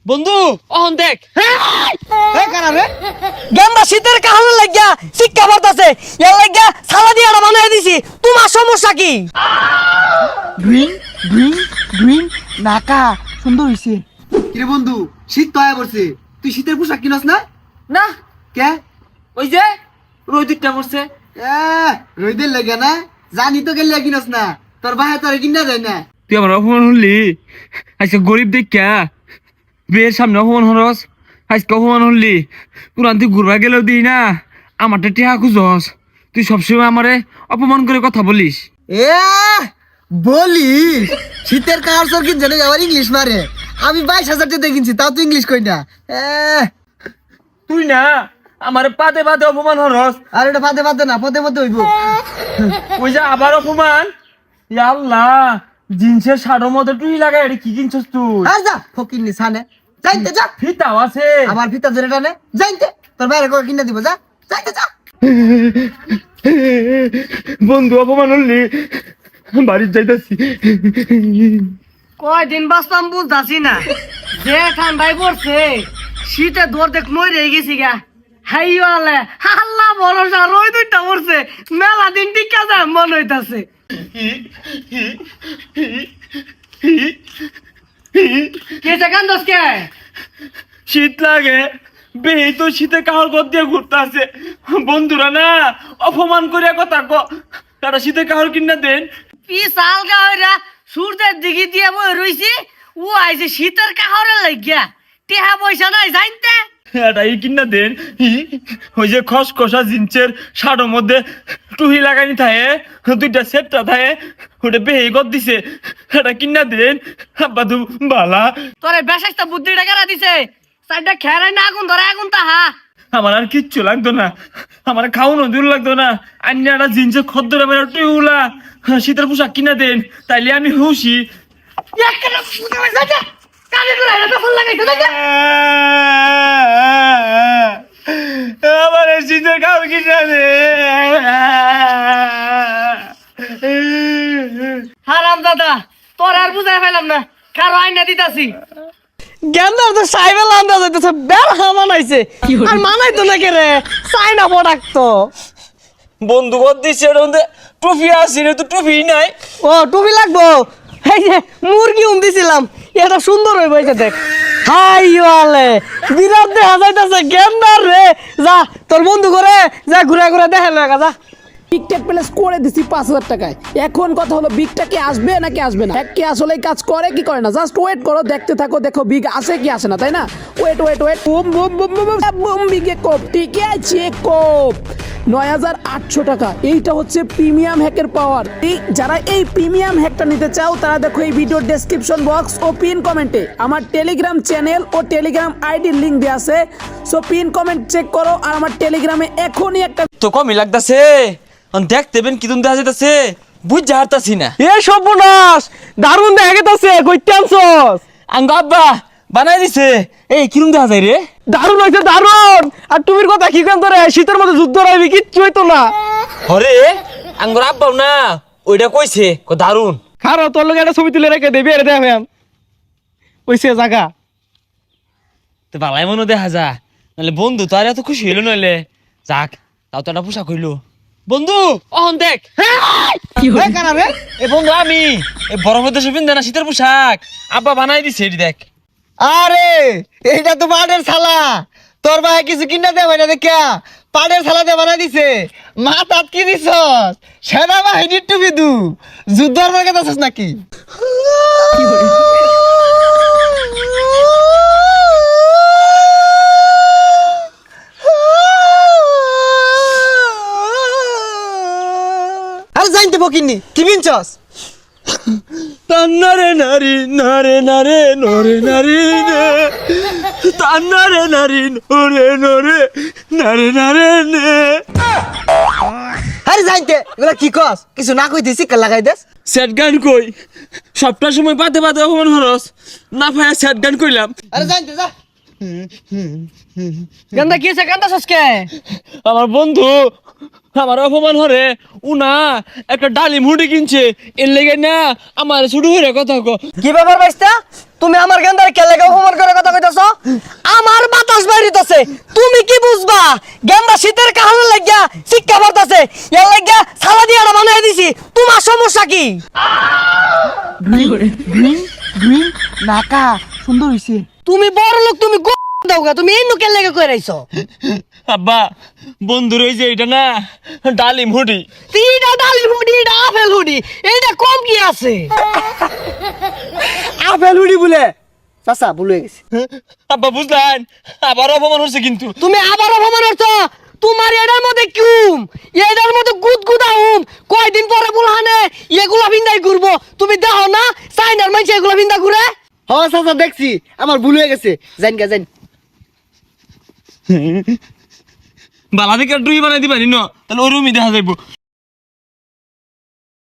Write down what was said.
বন্ধু অহন দেখ গেন্দা শীতের কাহলে লাগিয়া শিক্ষা বাতাছে এর লাগিয়া সালা দিয়ে বানাই দিছি তোমার সমস্যা কি? গ্রিন গ্রিন গ্রিন নাকা সুন্দর হইছে। কিরে বন্ধু শীত তো আয়া পড়ছে, তুই শীতের পোশাক কিনস না? না কে? ওই যে রোদিকটা পড়ছে। রইদের লেগে না, জানি তো গেলে কিনস না, তোর বাহে তোর কিনা যায় না। তুই আমার অপমান হলি আজকে গরিব দেখা বিয়ের সামনে অপমান হরস, আজকে অপমান হলি কোরআন তুই ঘুরবা গেলেও দিই না আমারটা টেহা খুঁজস। তুই সবসময় আমারে অপমান করে কথা বলিস। এ বলিস শীতের কাহার সর কিনছে না, আবার ইংলিশ মারে। আমি 22,000 টাকা কিনছি, তাও তুই ইংলিশ কই না। তুই না আমার পাতে পাতে অপমান হরস, আর এটা পাতে পাতে না, পদে পদে হইব। ওই যে আবার অপমান। ইয়া আল্লাহ, জিন্সের শাড়োর মধ্যে তুই লাগাই এটা কি কিনছস তুই? আর যা ফকিন্নি সানে, যাইতে যা। ফিতাও আছে আমার ফিতা ধরে টানে, যাইতে তোর বাইরে করে কিনে দিব, যা যাইতে যা। বন্ধু অপমান হলি বাড়ির যাইতাছি। কয়দিন বাঁচতাম বুঝতাছি না, যে ঠান্ডায় পড়ছে শীতে দৌড় দেখ মই রে গেছি গা। হাইওয়ালে আল্লাহ ভরসা রই দুইটা পড়ছে, মেলা দিন টিকা যায় মন হইতাছে। কেসে কান্দস কে? শীত লাগে বেহি তো শীতে কাহর ঘর দিয়ে ঘুরতে আছে। বন্ধুরা না অপমান করিয়া কথা ক, তারা শীতে কাহর কিনা দেন। পিছাল গাওরা সূর্যের দিকে দিয়ে বই রইছি, ও আইছে শীতের কাহরে লাগিয়া টেহা পয়সা নাই জানতে। এটা এই কিনা দেন। ওই যে খসখসা জিন্সের শাড়োর মধ্যে টুহি লাগানি থাকে, দুইটা সেটটা থাকে, ওটা বেহি গদ দিছে, এটা কিনা দেন। আব্বা তু বালা। তোরে বেশাইস্তা বুদ্ধিটা কেরা দিছে? সাইডটা খেরাই না আগুন ধরে আগুন তাহা। আমার আর কিচ্ছু লাগতো না, আমার খাওয়ানো দূর লাগতো না। আন্য একটা জিন্সের খদ্দরে মেরা টুইউলা শীতের পোশাক কিনা দেন, তাইলে আমি খুশি। একটা ফুটে যাচ্ছে কানে করে এটা ফোন লাগাইতে যাচ্ছে। আমার এই শীতের খাওয়া কিনা দে। হারাম দাদা, তোর আর বুঝাই ফেলাম না, কারো আইনা দিতাছি। গেন্দার তো সাইবেল আন্দাজ হইতেছে, বের হামানাইছে আর মানাইতো না কে রে, চাইনা প্রোডাক্ট তো। বন্ধু কর দিচ্ছে এর মধ্যে টুপি আছে রে, তো টুপি নাই। ও টুপি লাগবো, এই যে মুরগি দিছিলাম, এটা সুন্দর হয়ে বইছে দেখ। হাই ওয়ালে বিরাট দেখা যাইতেছে গেন্দার রে। যা তোর বন্ধু করে যা ঘুরে ঘুরে দেখে লাগা যা। বিগটেক প্লেস করে দিছি 5,000 টাকায়। এখন কথা হলো বিগটা কি আসবে নাকি আসবে না, কি আসলে কাজ করে কি করে না, জাস্ট ওয়েট করো, দেখতে থাকো, দেখো বিগ আসে কি আসে না, তাই না? Wait wait wait, boom boom boom boom boom, বিগে কোপ ঠিক আছে, কোপ 9,800 টাকা। এইটা হচ্ছে প্রিমিয়াম হ্যাকের পাওয়ার। এই যারা এই প্রিমিয়াম হ্যাকটা নিতে চাও তারা দেখো এই ভিডিওর ডেসক্রিপশন বক্স ও পিন কমেন্টে আমার টেলিগ্রাম চ্যানেল ও টেলিগ্রাম আইডির লিংক দেওয়া আছে। সো পিন কমেন্ট চেক করো, আর আমার টেলিগ্রামে এখনই একটা তো কমই লাগতাছে, দেখতে বেন কি তুমি দেখা যাইতাছে, বুঝ যা হারতাছি না। এ সর্বনাশ, দারুণ দেখা গেছে, কইতে আনছস? আঙ্গ আব্বা বানাই দিছে। এই কিরম দেখা যায় রে? দারুণ হইছে দারুণ। আর তুমির কথা কি কেন তোরে, শীতের মধ্যে যুদ্ধ রাইবি, কিচ্ছু হইতো না। হরে আঙ্গর আব্বাও না ওইটা কইছে দারুন। খারাপ তোর লোক একটা ছবি তুলে রেখে দেবি, এর দেখেন ওইসে জায়গা। তো বালাই মনে দেখা যা, নাহলে বন্ধু তো আর এত খুশি হইলো নইলে। যাক তাও তো একটা পোশাক হইলো। বন্ধু অহন দেখ। এ বন্ধু আমি এই বরফের দেশে পিন্ধে না শীতের পোশাক আব্বা বানাই দিছে, এটি দেখ। আরে এইটা তো পাড়ের ছালা, তোর ভাই কিছু কিনা দেবে না দেখা পাড়ের ছালা দিয়ে বানাই দিছে। মাথাত কি দিছস? সেনাবাহিনীর টুপি দু, যুদ্ধর মার্কে দিছস নাকি? আরে জানতে বকিনি কি বিনছস? তান্নারে নারী নারে নারে নরে নারী নে, তান্নারে নারী নরে নরে নারে নারে নে। আরে জানতে এগুলা কি কস? কিছু না কইতে শিক্ষা লাগাই দেস। স্যাড গান কই, সবটা সময় পাতে পাতে অপমান হরস, না ভাইয়া স্যাড গান কইলাম। আরে জানতে যা। গেন্দা কি আছে, গেন্দা সসকে? আমার বন্ধু আমার অপমান হরে, উনা একটা ডালিম হুডি কিনছে, এর লেগে না আমার শুরু হয়ে কথা কো। কি ব্যাপার বাইস্তা, তুমি আমার গেন্দার কে লাগে অপমান করে কথা কইতাছ? দিতেছে তুমি কি বুঝবা গেন্দা শীতের কারণে লাগিয়া শিক্ষা পড়তাছে এর লাগিয়া সালা দিয়ে বানাই দিছি তোমার সমস্যা কি নাকা সুন্দর হইছে তুমি বড় লোক তুমি দাওগা তুমি এই নোকের লেগে কই রাইছো আব্বা বন্ধুর এই যে এটা না ডালিম হুডি তিনটা ডালিম হুডি এটা আপেল হুডি এইটা কম কি আছে আপেল উড়ি বলে চাচা ভুলে গেছে আব্বা বুঝলেন আবার অপমান হচ্ছে কিন্তু তুমি আবার অপমান করছো তোমার এটার মধ্যে কিউম এটার মধ্যে গুদগুদা হুম কয়দিন পরে বুলহানে এগুলা ভিন্দাই ঘুরবো তুমি দেখো না চাইনার মানুষ এগুলা ভিন্দা ঘুরে হ চাচা দেখছি আমার ভুল হয়ে গেছে জান গা জান বালা থেকে ডুই বানাই দিবানি ন তাহলে ওই রুমই দেখা যাইব